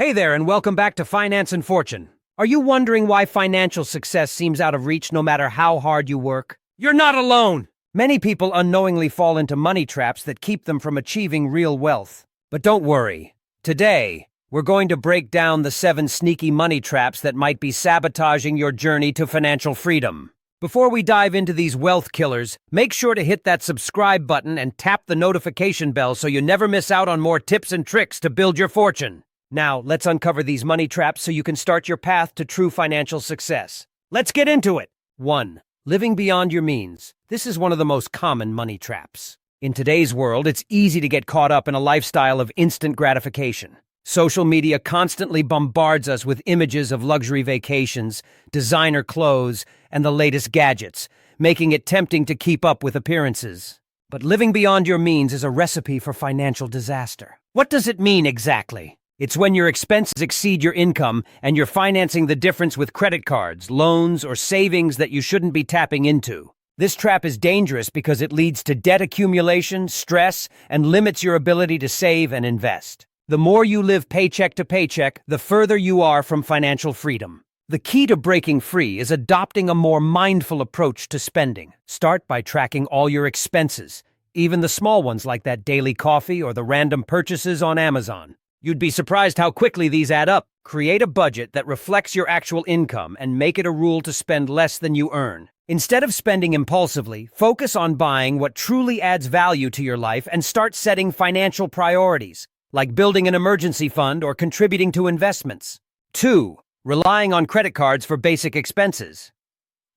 Hey there, and welcome back to Finance and Fortune. Are you wondering why financial success seems out of reach no matter how hard you work? You're not alone! Many people unknowingly fall into money traps that keep them from achieving real wealth. But don't worry. Today, we're going to break down the 7 sneaky money traps that might be sabotaging your journey to financial freedom. Before we dive into these wealth killers, make sure to hit that subscribe button and tap the notification bell so you never miss out on more tips and tricks to build your fortune. Now, let's uncover these money traps so you can start your path to true financial success. Let's get into it! 1. Living beyond your means. This is one of the most common money traps. In today's world, it's easy to get caught up in a lifestyle of instant gratification. Social media constantly bombards us with images of luxury vacations, designer clothes, and the latest gadgets, making it tempting to keep up with appearances. But living beyond your means is a recipe for financial disaster. What does it mean exactly? It's when your expenses exceed your income and you're financing the difference with credit cards, loans, or savings that you shouldn't be tapping into. This trap is dangerous because it leads to debt accumulation, stress, and limits your ability to save and invest. The more you live paycheck to paycheck, the further you are from financial freedom. The key to breaking free is adopting a more mindful approach to spending. Start by tracking all your expenses, even the small ones like that daily coffee or the random purchases on Amazon. You'd be surprised how quickly these add up. Create a budget that reflects your actual income and make it a rule to spend less than you earn. Instead of spending impulsively, focus on buying what truly adds value to your life and start setting financial priorities, like building an emergency fund or contributing to investments. 2. Relying on credit cards for basic expenses.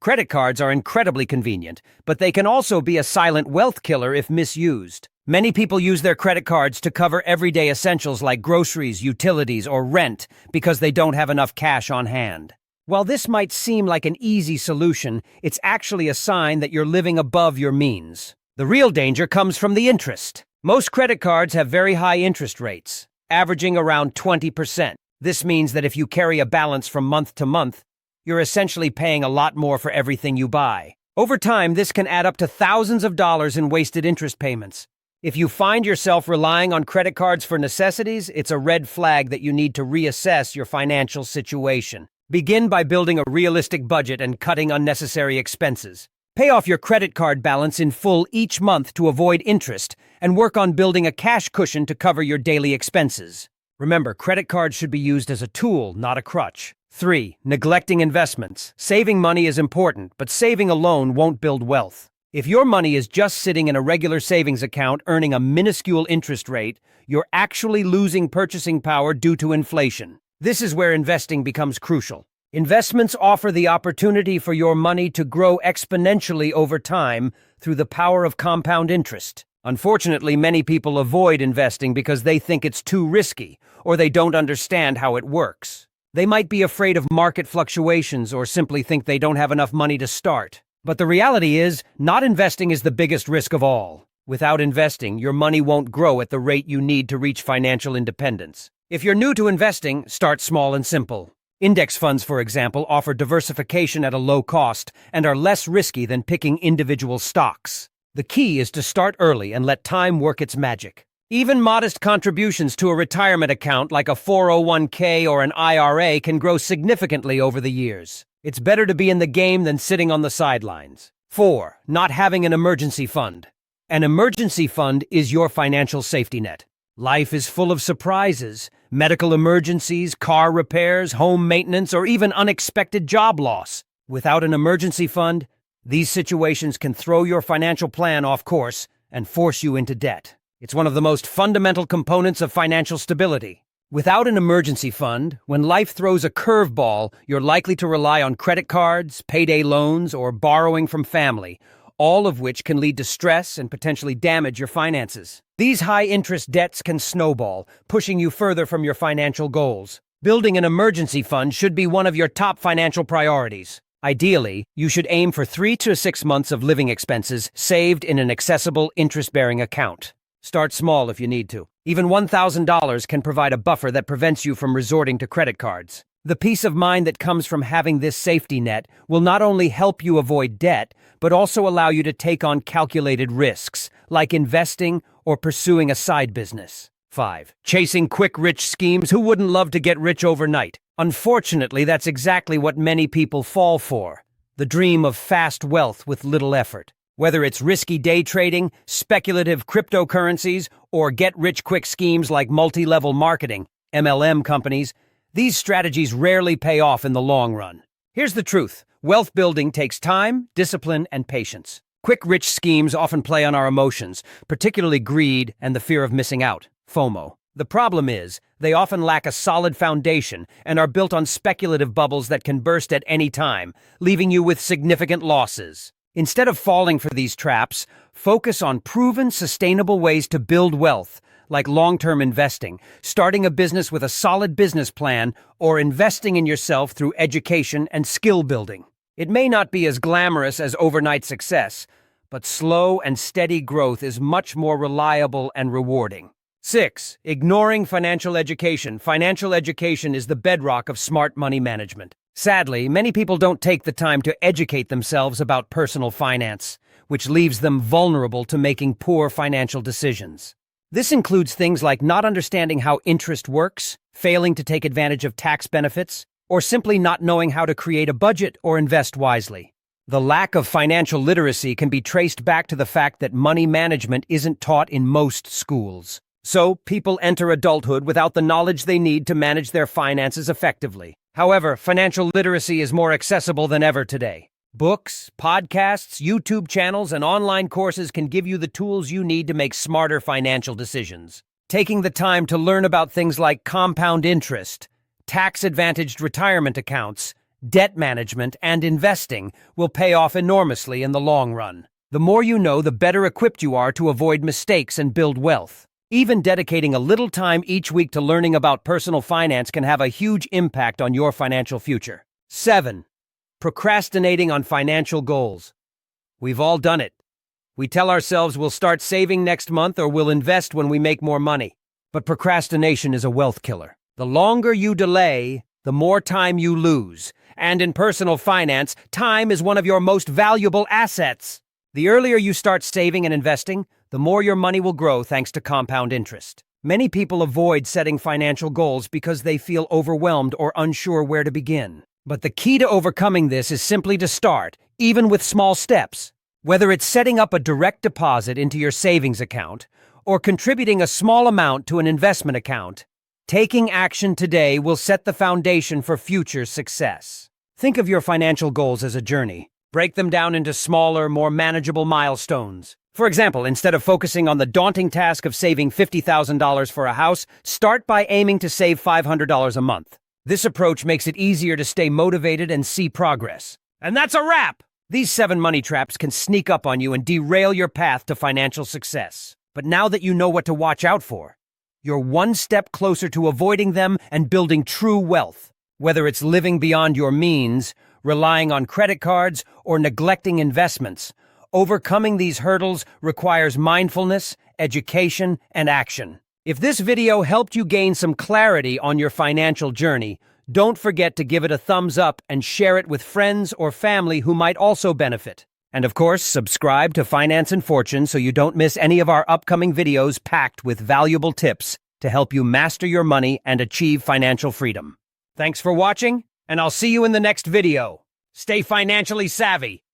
Credit cards are incredibly convenient, but they can also be a silent wealth killer if misused. Many people use their credit cards to cover everyday essentials like groceries, utilities, or rent because they don't have enough cash on hand. While this might seem like an easy solution, it's actually a sign that you're living above your means. The real danger comes from the interest. Most credit cards have very high interest rates, averaging around 20%. This means that if you carry a balance from month to month, you're essentially paying a lot more for everything you buy. Over time, this can add up to thousands of dollars in wasted interest payments. If you find yourself relying on credit cards for necessities, it's a red flag that you need to reassess your financial situation. Begin by building a realistic budget and cutting unnecessary expenses. Pay off your credit card balance in full each month to avoid interest, and work on building a cash cushion to cover your daily expenses. Remember, credit cards should be used as a tool, not a crutch. 3. Neglecting investments. Saving money is important, but saving alone won't build wealth. If your money is just sitting in a regular savings account earning a minuscule interest rate, you're actually losing purchasing power due to inflation. This is where investing becomes crucial. Investments offer the opportunity for your money to grow exponentially over time through the power of compound interest. Unfortunately, many people avoid investing because they think it's too risky or they don't understand how it works. They might be afraid of market fluctuations or simply think they don't have enough money to start. But the reality is, not investing is the biggest risk of all. Without investing, your money won't grow at the rate you need to reach financial independence. If you're new to investing, start small and simple. Index funds, for example, offer diversification at a low cost and are less risky than picking individual stocks. The key is to start early and let time work its magic. Even modest contributions to a retirement account like a 401k or an IRA can grow significantly over the years. It's better to be in the game than sitting on the sidelines. 4. Not having an emergency fund. An emergency fund is your financial safety net. Life is full of surprises, medical emergencies, car repairs, home maintenance, or even unexpected job loss. Without an emergency fund, these situations can throw your financial plan off course and force you into debt. It's one of the most fundamental components of financial stability. Without an emergency fund, when life throws a curveball, you're likely to rely on credit cards, payday loans, or borrowing from family, all of which can lead to stress and potentially damage your finances. These high-interest debts can snowball, pushing you further from your financial goals. Building an emergency fund should be one of your top financial priorities. Ideally, you should aim for 3 to 6 months of living expenses saved in an accessible, interest-bearing account. Start small if you need to. Even $1,000 can provide a buffer that prevents you from resorting to credit cards. The peace of mind that comes from having this safety net will not only help you avoid debt, but also allow you to take on calculated risks, like investing or pursuing a side business. 5. Chasing quick rich schemes. Who wouldn't love to get rich overnight? Unfortunately, that's exactly what many people fall for. The dream of fast wealth with little effort. Whether it's risky day trading, speculative cryptocurrencies, or get-rich-quick schemes like multi-level marketing, MLM companies, these strategies rarely pay off in the long run. Here's the truth. Wealth building takes time, discipline, and patience. Quick rich schemes often play on our emotions, particularly greed and the fear of missing out, FOMO. The problem is, they often lack a solid foundation and are built on speculative bubbles that can burst at any time, leaving you with significant losses. Instead of falling for these traps, focus on proven, sustainable ways to build wealth, like long-term investing, starting a business with a solid business plan, or investing in yourself through education and skill building. It may not be as glamorous as overnight success, but slow and steady growth is much more reliable and rewarding. 6. Ignoring financial education. Financial education is the bedrock of smart money management. Sadly, many people don't take the time to educate themselves about personal finance, which leaves them vulnerable to making poor financial decisions. This includes things like not understanding how interest works, failing to take advantage of tax benefits, or simply not knowing how to create a budget or invest wisely. The lack of financial literacy can be traced back to the fact that money management isn't taught in most schools. So, people enter adulthood without the knowledge they need to manage their finances effectively. However, financial literacy is more accessible than ever today. Books, podcasts, YouTube channels, and online courses can give you the tools you need to make smarter financial decisions. Taking the time to learn about things like compound interest, tax-advantaged retirement accounts, debt management, and investing will pay off enormously in the long run. The more you know, the better equipped you are to avoid mistakes and build wealth. Even dedicating a little time each week to learning about personal finance can have a huge impact on your financial future. 7. Procrastinating on financial goals. We've all done it. We tell ourselves we'll start saving next month or we'll invest when we make more money. But procrastination is a wealth killer. The longer you delay, the more time you lose. And in personal finance, time is one of your most valuable assets. The earlier you start saving and investing, the more your money will grow thanks to compound interest. Many people avoid setting financial goals because they feel overwhelmed or unsure where to begin. But the key to overcoming this is simply to start, even with small steps. Whether it's setting up a direct deposit into your savings account or contributing a small amount to an investment account, taking action today will set the foundation for future success. Think of your financial goals as a journey. Break them down into smaller, more manageable milestones. For example, instead of focusing on the daunting task of saving $50,000 for a house, start by aiming to save $500 a month. This approach makes it easier to stay motivated and see progress. And that's a wrap! These 7 money traps can sneak up on you and derail your path to financial success. But now that you know what to watch out for, you're one step closer to avoiding them and building true wealth. Whether it's living beyond your means, relying on credit cards, or neglecting investments, overcoming these hurdles requires mindfulness, education, and action. If this video helped you gain some clarity on your financial journey, don't forget to give it a thumbs up and share it with friends or family who might also benefit. And of course, subscribe to Finance and Fortune so you don't miss any of our upcoming videos packed with valuable tips to help you master your money and achieve financial freedom. Thanks for watching, and I'll see you in the next video. Stay financially savvy.